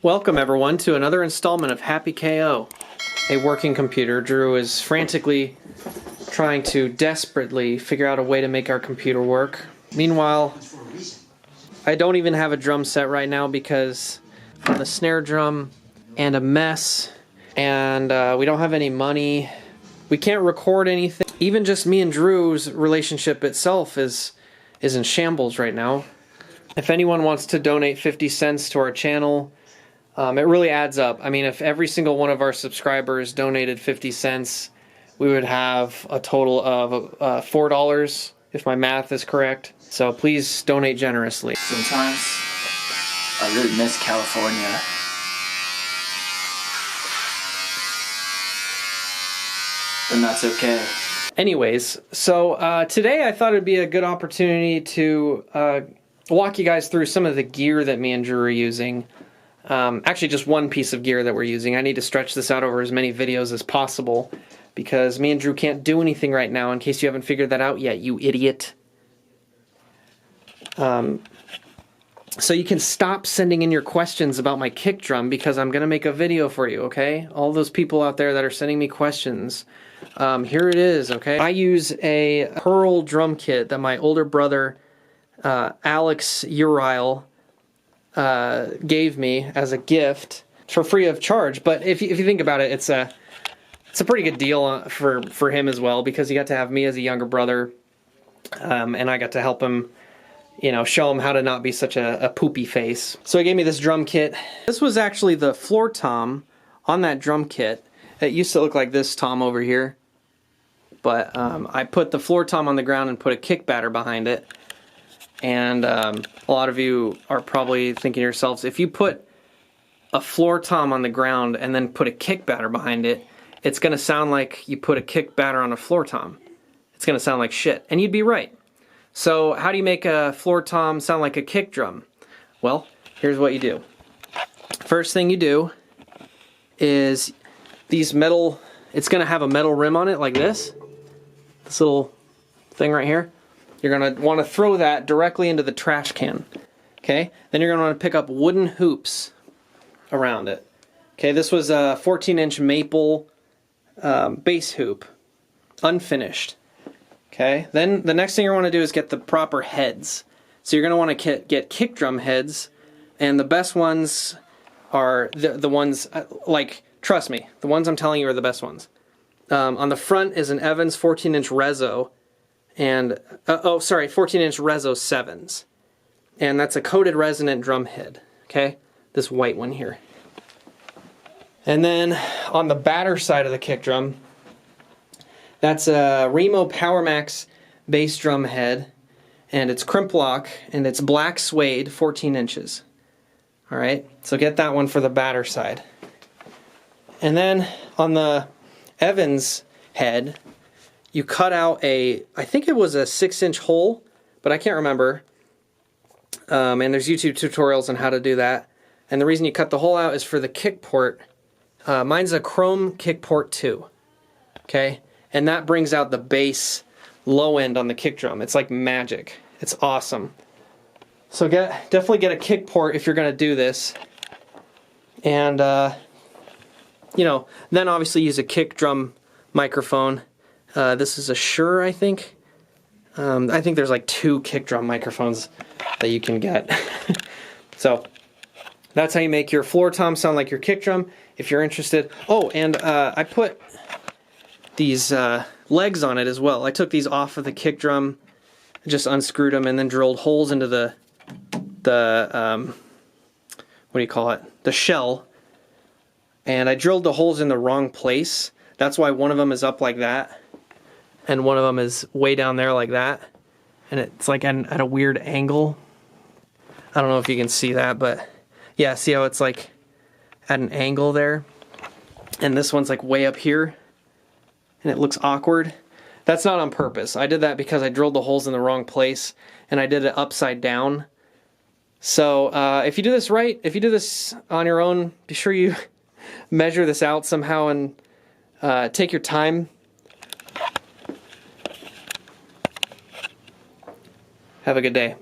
Welcome everyone to another installment of Happy KO, a working computer. Drew is frantically trying to desperately figure out a way to make our computer work. Meanwhile, I don't even have a drum set right now because of the snare drum and a mess, and we don't have any money. We can't record anything. Even just me and Drew's relationship itself is in shambles right now. If anyone wants to donate 50 cents to our channel, it really adds up. I mean, if every single one of our subscribers donated 50 cents, we would have a total of $4, if my math is correct. So please donate generously. Sometimes I really miss California. And that's okay. Anyways, so today I thought it'd be a good opportunity to walk you guys through some of the gear that me and Drew are using. Actually, just one piece of gear that we're using. I need to stretch this out over as many videos as possible because me and Drew can't do anything right now, in case you haven't figured that out yet, you idiot. So you can stop sending in your questions about my kick drum because I'm going to make a video for you, okay? All those people out there that are sending me questions, here it is, okay? I use a Pearl drum kit that my older brother, Alex Uriel, gave me as a gift for free of charge. But if you think about it, it's a pretty good deal for him as well, because he got to have me as a younger brother, and I got to help him, you know, show him how to not be such a poopy face. So he gave me this drum kit. This was actually the floor tom on that drum kit. It used to look like this tom over here, but I put the floor tom on the ground and put a kick batter behind it. And a lot of you are probably thinking to yourselves, if you put a floor tom on the ground and then put a kick batter behind it, it's going to sound like you put a kick batter on a floor tom. It's going to sound like shit. And you'd be right. So how do you make a floor tom sound like a kick drum? Well, here's what you do. First thing you do is these metal, it's going to have a metal rim on it like this. This little thing right here. You're going to want to throw that directly into the trash can. Okay? Then you're going to want to pick up wooden hoops around it. Okay, this was a 14-inch maple bass hoop, unfinished. Okay, then the next thing you want to do is get the proper heads. So you're going to want to get kick drum heads, and the best ones are the ones, like, trust me, the ones I'm telling you are the best ones. On the front is an Evans 14-inch Rezo, and 14-inch Rezo 7s. And that's a coated resonant drum head, okay? This white one here. And then on the batter side of the kick drum, that's a Remo PowerMax bass drum head, and it's crimp lock, and it's black suede, 14 inches. All right, so get that one for the batter side. And then on the Evans head, you cut out I think it was a 6-inch hole, but I can't remember. And there's YouTube tutorials on how to do that. And the reason you cut the hole out is for the kick port. Mine's a Chrome kick port 2. Okay? And that brings out the bass low end on the kick drum. It's like magic. It's awesome. So definitely get a kick port if you're going to do this. And, you know, then obviously use a kick drum microphone. This is a Shure, I think. I think there's like 2 kick drum microphones that you can get. So that's how you make your floor tom sound like your kick drum, if you're interested. Oh, and I put these legs on it as well. I took these off of the kick drum, just unscrewed them, and then drilled holes into the what do you call it? The shell. And I drilled the holes in the wrong place. That's why one of them is up like that, and one of them is way down there like that, and it's like at a weird angle. I don't know if you can see that, but yeah, see how it's like at an angle there, and this one's like way up here, and it looks awkward. That's not on purpose. I did that because I drilled the holes in the wrong place, and I did it upside down. So if you do this right, if you do this on your own, be sure you measure this out somehow and take your time. Have a good day.